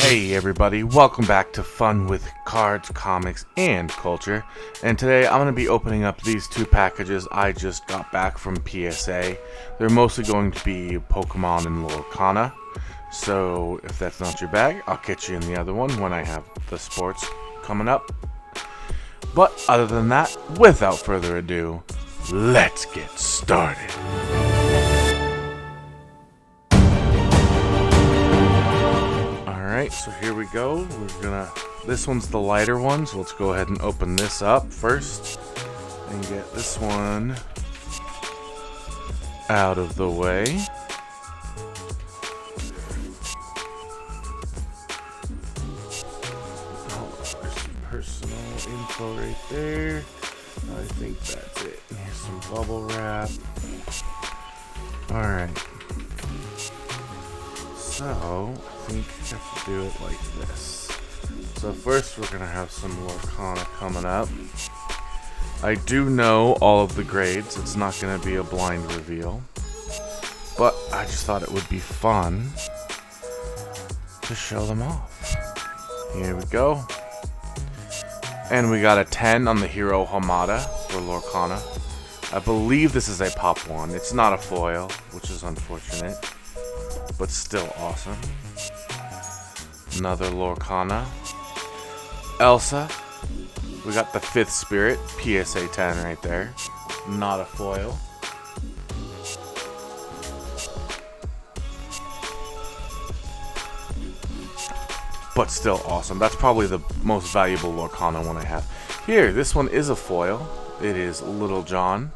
Hey everybody, welcome back to Fun with Cards, Comics, and Culture. And today I'm going to be opening up these two packages I just got back from PSA. They're mostly going to be Pokemon and Lorcana. So if that's not your bag, I'll catch you in the other one when I have the sports coming up. But other than that, without further ado, let's get started. Alright, so here we go. This one's the lighter one, so let's go ahead and open this up first and get this one out of the way. Oh, there's some personal info right there. I think that's it. Here's some bubble wrap. Alright. So, I think I have to do it like this. So first we're going to have some Lorcana coming up. I do know all of the grades. It's not going to be a blind reveal. But I just thought it would be fun to show them off. Here we go. And we got a 10 on the Hero Hamada for Lorcana. I believe this is a pop one. It's not a foil, which is unfortunate, but still awesome. Another Lorcana. Elsa. We got the 5th Spirit, PSA 10 right there. Not a foil. But still awesome. That's probably the most valuable Lorcana one I have. Here, this one is a foil. It is Little John.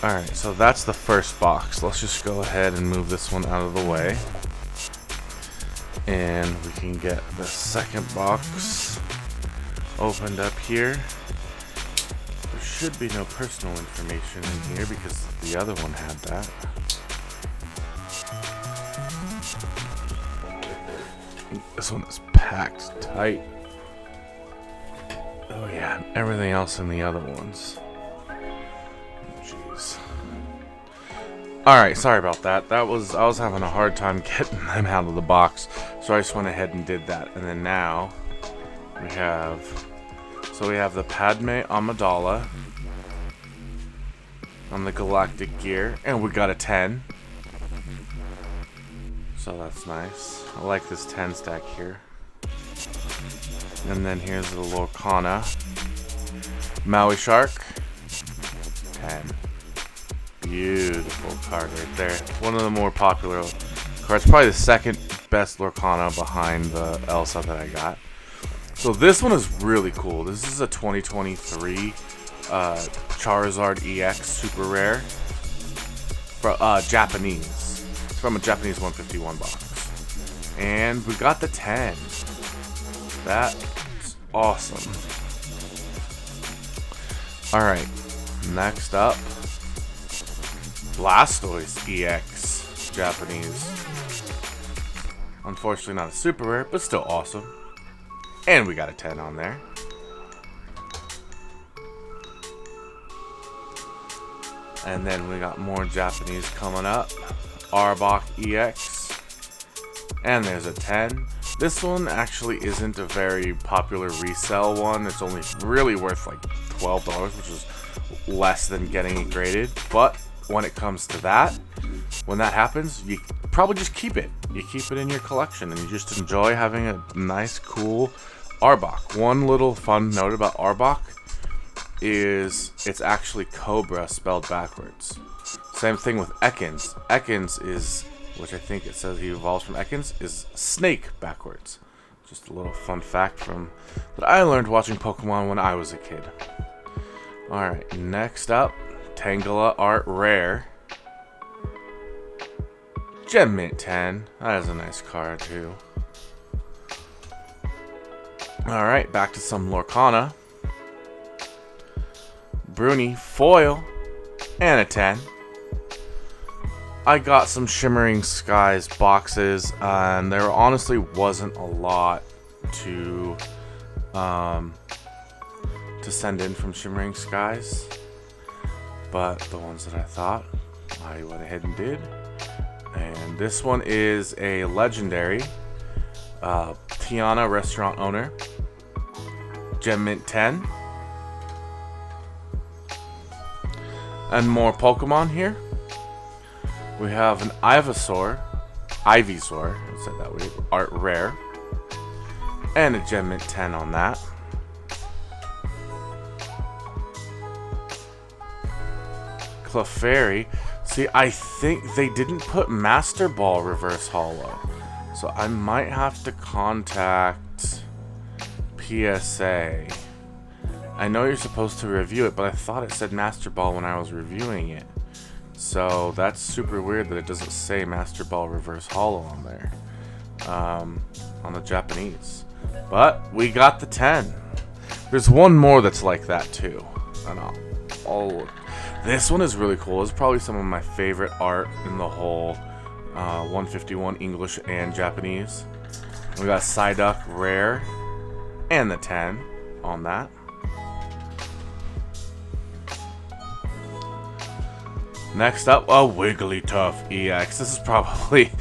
Alright, so that's the first box. Let's just go ahead and move this one out of the way. And we can get the second box opened up here. There should be no personal information in here because the other one had that. This one is packed tight. Oh yeah, everything else in the other ones. Jeez. Alright, sorry about that. I was having a hard time getting them out of the box, so I just went ahead and did that. And then now we have the Padme Amidala on the Galactic Gear, and we got a 10. So that's nice. I like this 10 stack here. And then here's the Lorcana Maui Shark. 10. Beautiful card right there. One of the more popular cards. Probably the second best Lorcana behind the Elsa that I got. So this one is really cool. This is a 2023 Charizard EX Super Rare. For Japanese. It's from a Japanese 151 box. And we got the 10. That's awesome. Alright, next up, Blastoise EX Japanese. Unfortunately not a super rare, but still awesome. And we got a 10 on there. And then we got more Japanese coming up. Arbok EX. And there's a 10. This one actually isn't a very popular resale one. It's only really worth like $12, which is less than getting it graded. But when it comes to that, when that happens, you probably just keep it. You keep it in your collection and you just enjoy having a nice, cool Arbok. One little fun note about Arbok is it's actually Cobra spelled backwards. Same thing with Ekans. Ekans is, which I think it says he evolves from Ekans, is snake backwards. Just a little fun fact from that I learned watching Pokemon when I was a kid. Alright, next up, Tangela Art Rare. Gem Mint 10. That is a nice card too. Alright, back to some Lorcana. Bruni Foil. And a 10. I got some Shimmering Skies boxes, and there honestly wasn't a lot to send in from Shimmering Skies, but the ones that I thought, I went ahead and did. And this one is a legendary Tiana, restaurant owner. Gem Mint 10. And more Pokemon here. We have an Ivysaur, I said that weird, art rare. And a Gem Mint 10 on that. Clefairy. See, I think they didn't put Master Ball Reverse Holo. So I might have to contact PSA. I know you're supposed to review it, but I thought it said Master Ball when I was reviewing it. So that's super weird that it doesn't say Master Ball Reverse Holo on there. On the Japanese. But we got the 10. There's one more that's like that too. And this one is really cool. It's probably some of my favorite art in the whole 151 English and Japanese. We got Psyduck Rare and the 10 on that. Next up, a Wigglytuff EX. This probably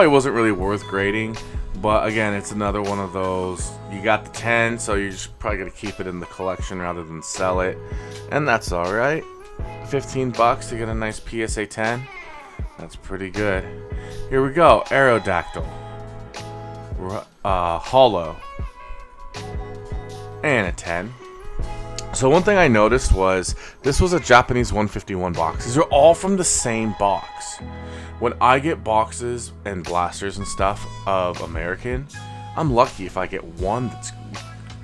wasn't really worth grading, but again, it's another one of those. You got the 10, so you're just probably gonna keep it in the collection rather than sell it, and that's all right. 15 bucks to get a nice PSA 10. That's pretty good. Here we go, Aerodactyl, Holo, and a 10. So one thing I noticed was this was a Japanese 151 box. These are all from the same box. When I get boxes and blasters and stuff of American, I'm lucky if I get one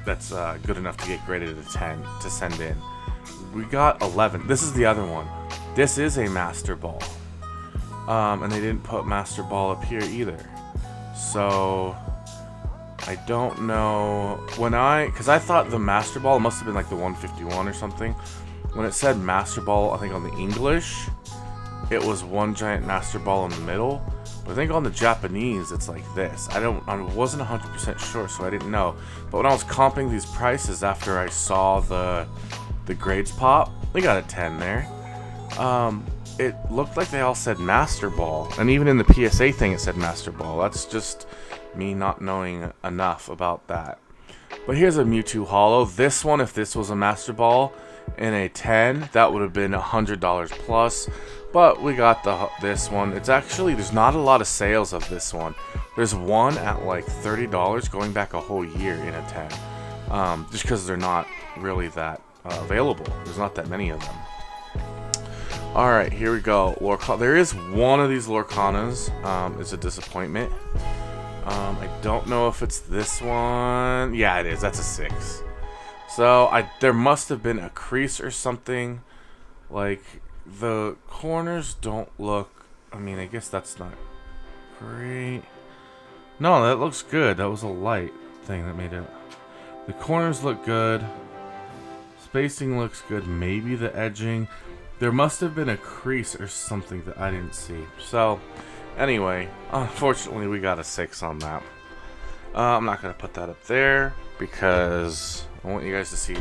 that's good enough to get graded at a 10 to send in. We got 11. This is the other one. This is a Master Ball. And they didn't put Master Ball up here either. So I don't know because I thought the Master Ball must have been like the 151 or something. When it said Master Ball, I think on the English, it was one giant Master Ball in the middle. But I think on the Japanese, it's like this. I wasn't 100% sure, so I didn't know. But when I was comping these prices after I saw the grades pop, they got a 10 there. It looked like they all said Master Ball, and even in the PSA thing, it said Master Ball. That's just me not knowing enough about that. But here's a Mewtwo Holo. This one, if this was a Master Ball in a 10, that would have been $100 plus. But we got this one. It's actually, there's not a lot of sales of this one. There's one at like $30 going back a whole year in a 10. Just because they're not really that available. There's not that many of them. Alright, here we go. There is one of these Lorcanas. It's a disappointment. I don't know if it's this one. Yeah, it is. That's a 6. So there must have been a crease or something. Like, the corners don't look, I mean, I guess that's not great. No, that looks good. That was a light thing that made it. The corners look good. Spacing looks good. Maybe the edging. There must have been a crease or something that I didn't see. So, anyway, unfortunately, we got a 6 on that. I'm not going to put that up there because I want you guys to see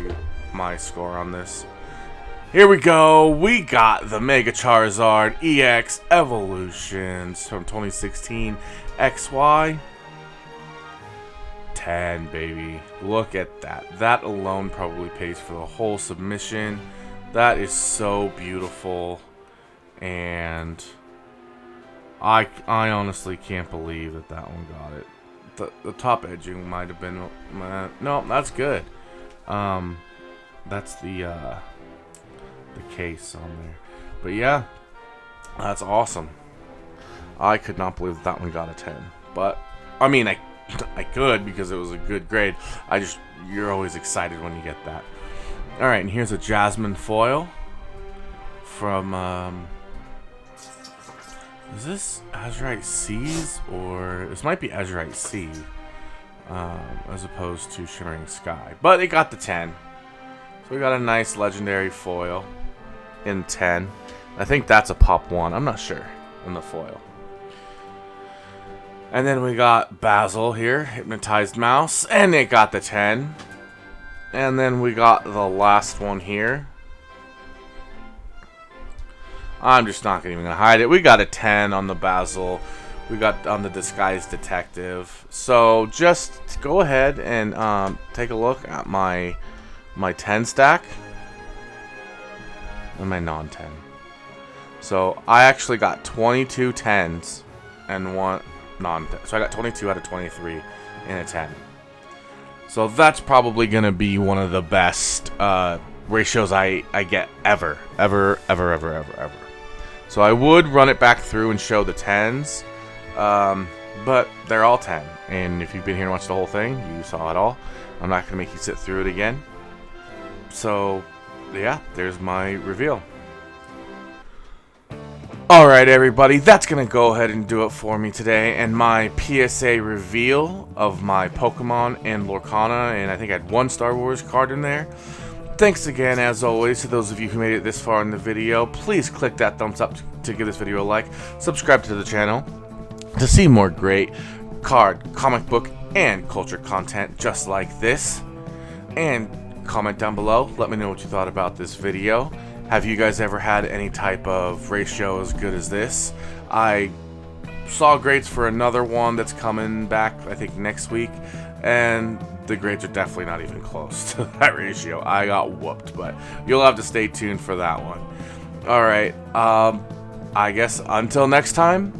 my score on this. Here we go. We got the Mega Charizard EX Evolutions from 2016 XY. 10, baby. Look at that. That alone probably pays for the whole submission. That is so beautiful. And I honestly can't believe that one got it. The top edging might have been... no, that's good. That's the case on there. But yeah, that's awesome. I could not believe that one got a 10. But, I mean, I could because it was a good grade. You're always excited when you get that. Alright, and here's a Jasmine foil from, is this Azurite Seas? Or, this might be Azurite Sea, as opposed to Shimmering Sky. But it got the 10. So we got a nice legendary foil in 10. I think that's a pop 1. I'm not sure in the foil. And then we got Basil here, Hypnotized Mouse, and it got the 10. And then we got the last one here. I'm just not even going to hide it. We got a 10 on the Basil. We got on the Disguised Detective. So just go ahead and take a look at my 10 stack and my non-10. So I actually got 22 10s and 1 non-10. So I got 22 out of 23 in a 10. So that's probably going to be one of the best ratios I get ever. So I would run it back through and show the 10s. But they're all 10. And if you've been here and watched the whole thing, you saw it all. I'm not going to make you sit through it again. So, yeah, there's my reveal. Alright everybody, that's going to go ahead and do it for me today, and my PSA reveal of my Pokemon and Lorcana, and I think I had 1 Star Wars card in there. Thanks again, as always, to those of you who made it this far in the video. Please click that thumbs up to give this video a like. Subscribe to the channel to see more great card, comic book, and culture content just like this. And comment down below, let me know what you thought about this video. Have you guys ever had any type of ratio as good as this? I saw grades for another one that's coming back, I think next week, and the grades are definitely not even close to that ratio. I got whooped, but you'll have to stay tuned for that one. Alright, I guess until next time,